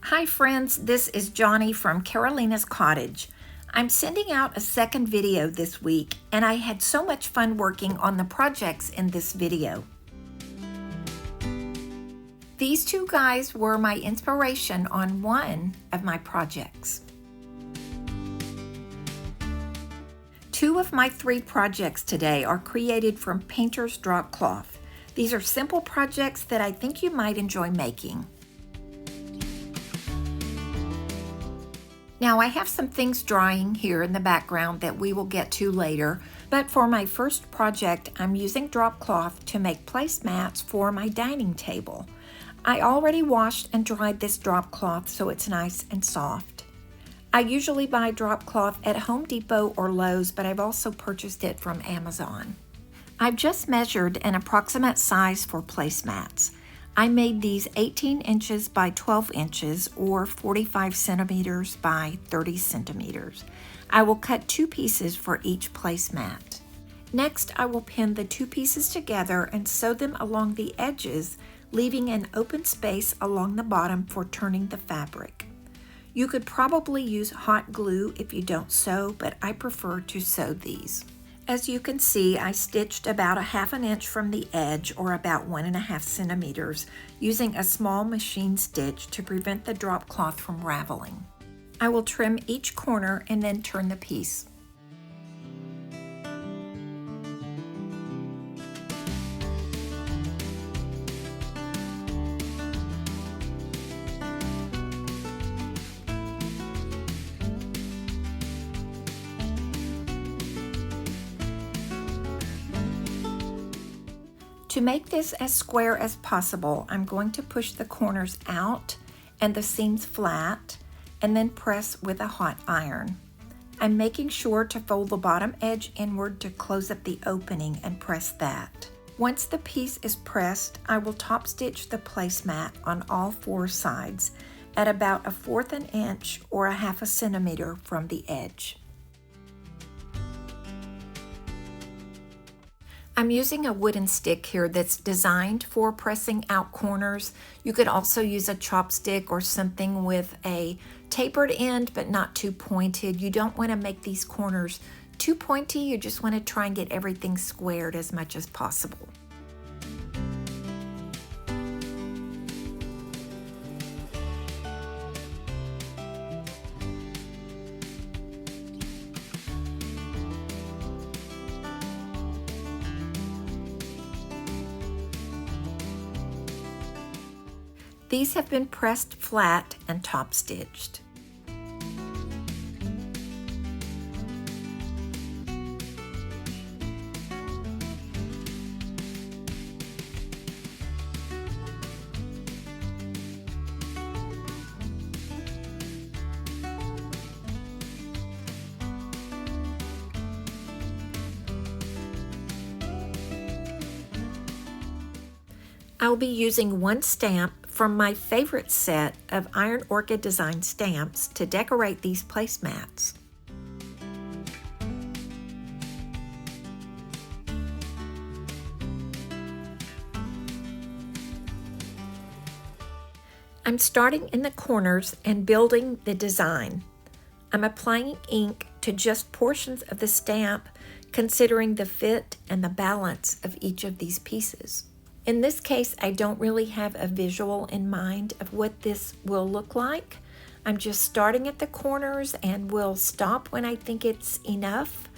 Hi friends, this is Johnny from Carolina's Cottage. I'm sending out a second video this week and I had so much fun working on the projects in this video. These two guys were my inspiration on one of my projects. Two of my three projects today are created from Painter's Dropcloth. These are simple projects that I think you might enjoy making. Now I have some things drying here in the background that we will get to later, but for my first project I'm using dropcloth to make placemats for my dining table. I already washed and dried this dropcloth so it's nice and soft. I usually buy dropcloth at Home Depot or Lowe's, but I've also purchased it from Amazon. I've just measured an approximate size for placemats. I made these 18 inches by 12 inches or 45 centimeters by 30 centimeters. I will cut two pieces for each placemat. Next, I will pin the two pieces together and sew them along the edges, leaving an open space along the bottom for turning the fabric. You could probably use hot glue if you don't sew, but I prefer to sew these. As you can see, I stitched about 1/2 inch from the edge, or about 1.5 centimeters, using a small machine stitch to prevent the drop cloth from raveling. I will trim each corner and then turn the piece. To make this as square as possible, I'm going to push the corners out and the seams flat and then press with a hot iron. I'm making sure to fold the bottom edge inward to close up the opening and press that. Once the piece is pressed, I will top stitch the placemat on all four sides at about 1/4 inch or 1/2 centimeter from the edge. I'm using a wooden stick here that's designed for pressing out corners. You could also use a chopstick or something with a tapered end but not too pointed. You don't want to make these corners too pointy. You just want to try and get everything squared as much as possible. These have been pressed flat and top stitched. I'll be using one stamp from my favorite set of Iron Orchid design stamps to decorate these placemats. I'm starting in the corners and building the design. I'm applying ink to just portions of the stamp, considering the fit and the balance of each of these pieces. In this case, I don't really have a visual in mind of what this will look like. I'm just starting at the corners and will stop when I think it's enough.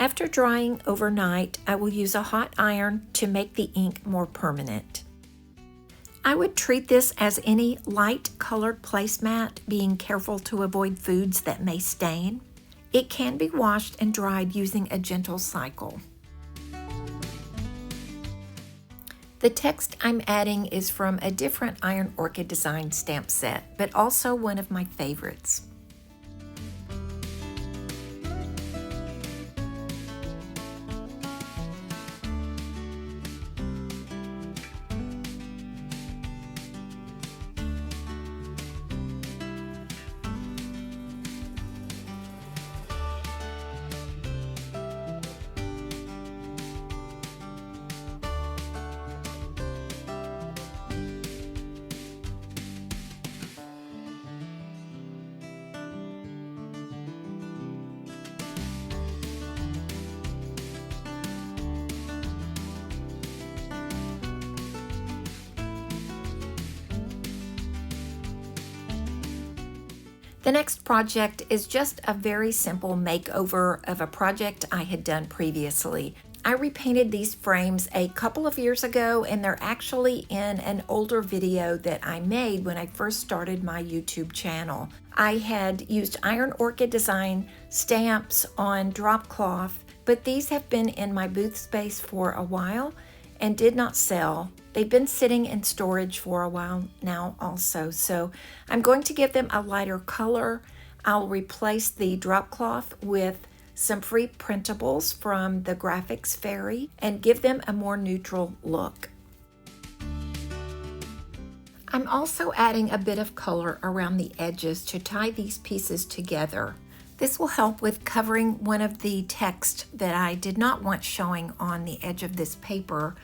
After drying overnight, I will use a hot iron to make the ink more permanent. I would treat this as any light colored placemat, being careful to avoid foods that may stain. It can be washed and dried using a gentle cycle. The text I'm adding is from a different Iron Orchid design stamp set, but also one of my favorites. The next project is just a very simple makeover of a project I had done previously. I repainted these frames a couple of years ago, and they're actually in an older video that I made when I first started my YouTube channel. I had used Iron Orchid design stamps on dropcloth, but these have been in my booth space for a while and did not sell. They've been sitting in storage for a while now also, so I'm going to give them a lighter color. I'll replace the dropcloth with some free printables from the Graphics Fairy and give them a more neutral look. I'm also adding a bit of color around the edges to tie these pieces together. This will help with covering one of the text that I did not want showing on the edge of this paper,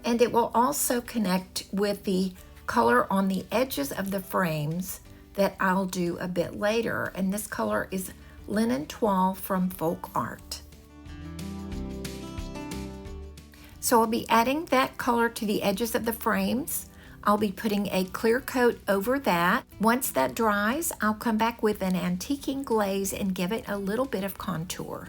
and it will also connect with the color on the edges of the frames that I'll do a bit later, and this color is Linen Toile from Folk Art. So I'll be adding that color to the edges of the frames. I'll be putting a clear coat over that. Once that dries, I'll come back with an antiquing glaze and give it a little bit of contour.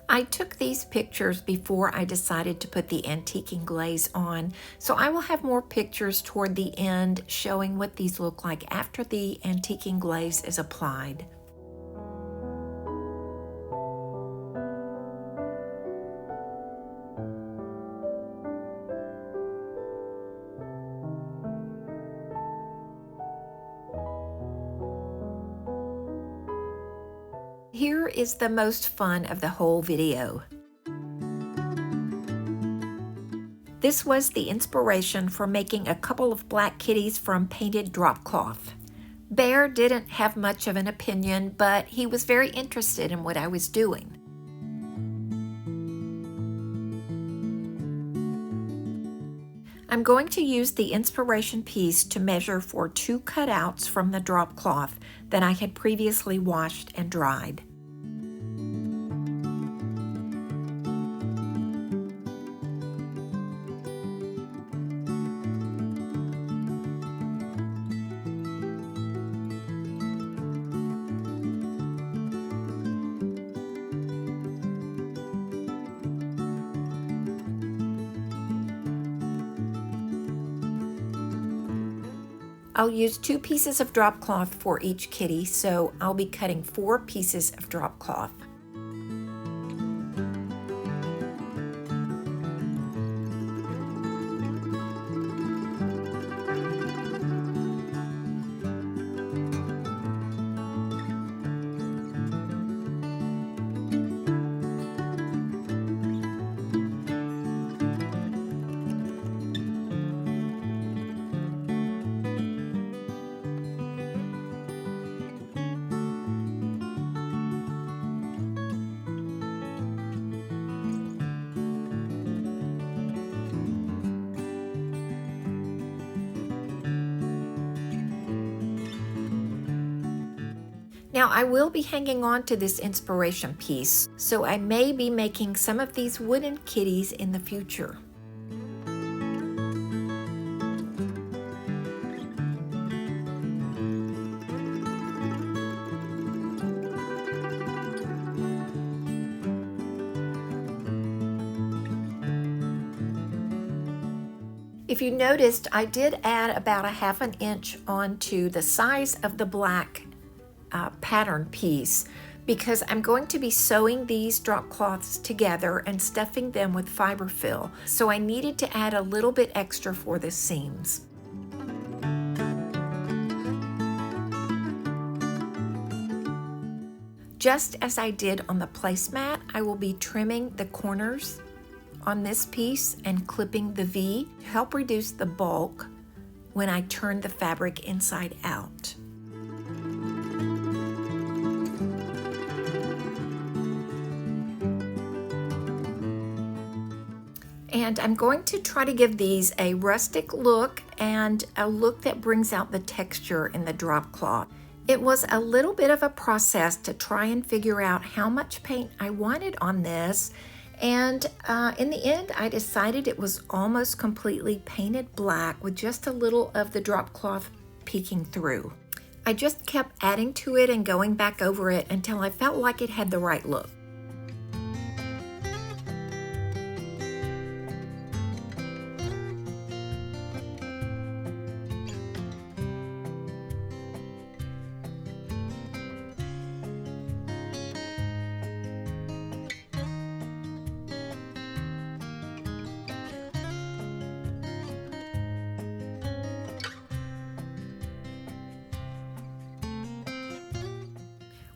I took these pictures before I decided to put the antiquing glaze on, so I will have more pictures toward the end showing what these look like after the antiquing glaze is applied. is the most fun of the whole video. This was the inspiration for making a couple of black kitties from painted drop cloth. Bear didn't have much of an opinion, but he was very interested in what I was doing. I'm going to use the inspiration piece to measure for 2 cutouts from the drop cloth that I had previously washed and dried. I'll use 2 pieces of drop cloth for each kitty, so I'll be cutting 4 pieces of drop cloth. Now I will be hanging on to this inspiration piece, so I may be making some of these wooden kitties in the future. If you noticed, I did add about 1/2 inch onto the size of the black pattern piece because I'm going to be sewing these drop cloths together and stuffing them with fiber fill, so I needed to add a little bit extra for the seams. Just as I did on the placemat, I will be trimming the corners on this piece and clipping the V to help reduce the bulk when I turn the fabric inside out. And I'm going to try to give these a rustic look and a look that brings out the texture in the drop cloth. It was a little bit of a process to try and figure out how much paint I wanted on this, and in the end I decided it was almost completely painted black with just a little of the drop cloth peeking through. I just kept adding to it and going back over it until I felt like it had the right look.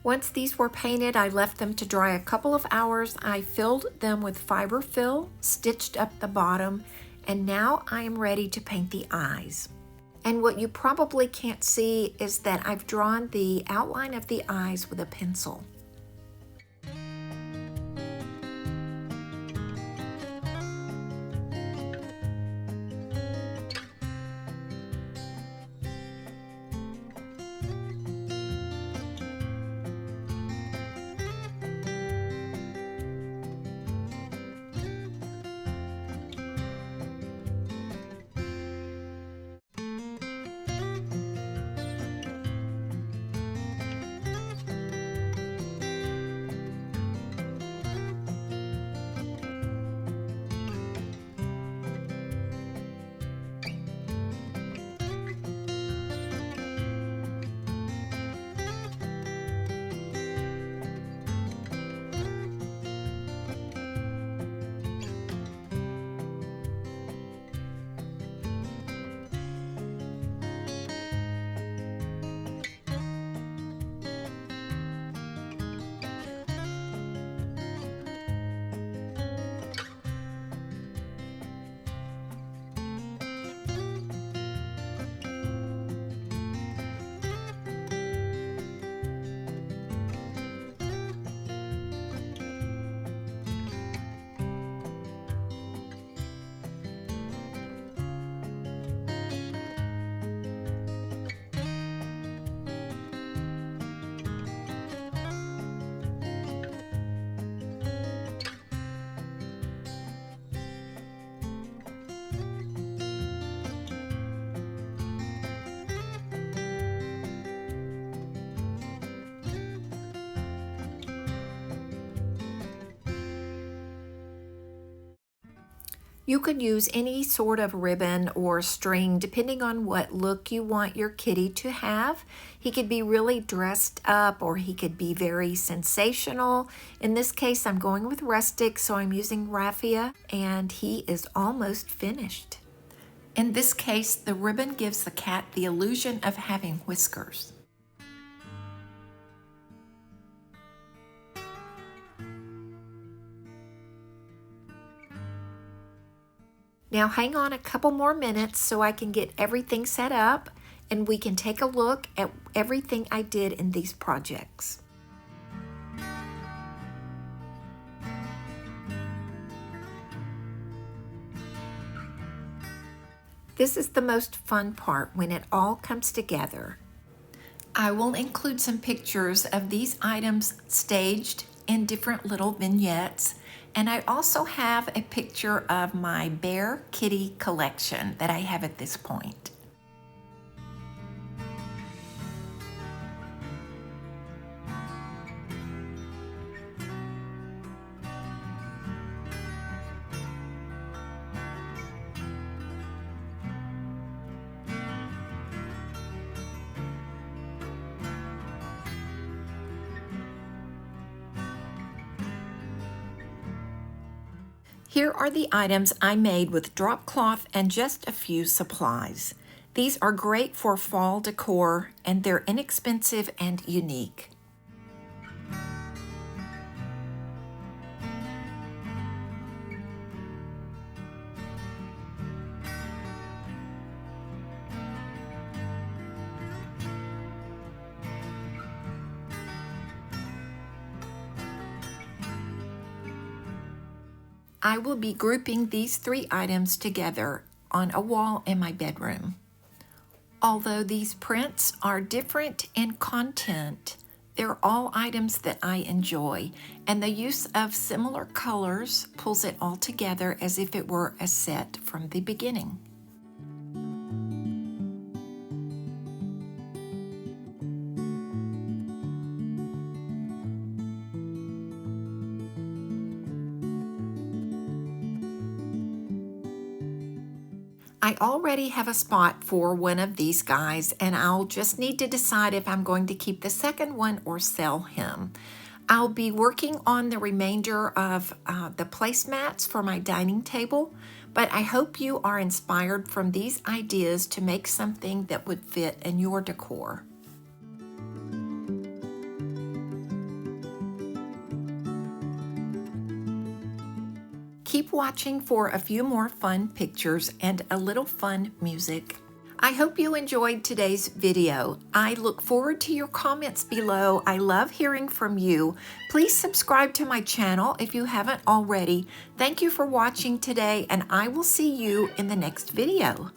Once these were painted, I left them to dry a couple of hours. I filled them with fiber fill, stitched up the bottom, and now I am ready to paint the eyes. And what you probably can't see is that I've drawn the outline of the eyes with a pencil. You could use any sort of ribbon or string depending on what look you want your kitty to have. He could be really dressed up or he could be very sensational. In this case, I'm going with rustic, so I'm using raffia, and he is almost finished. In this case, the ribbon gives the cat the illusion of having whiskers. Now hang on a couple more minutes so I can get everything set up and we can take a look at everything I did in these projects. This is the most fun part when it all comes together. I will include some pictures of these items staged in different little vignettes, and I also have a picture of my bear kitty collection that I have at this point. Here are the items I made with drop cloth and just a few supplies. These are great for fall decor and they're inexpensive and unique. I will be grouping these 3 items together on a wall in my bedroom. Although these prints are different in content, they're all items that I enjoy, and the use of similar colors pulls it all together as if it were a set from the beginning. I already have a spot for one of these guys, and I'll just need to decide if I'm going to keep the second one or sell him. I'll be working on the remainder of the placemats for my dining table, but I hope you are inspired from these ideas to make something that would fit in your decor. Keep watching for a few more fun pictures and a little fun music. I hope you enjoyed today's video. I look forward to your comments below. I love hearing from you. Please subscribe to my channel if you haven't already. Thank you for watching today, and I will see you in the next video.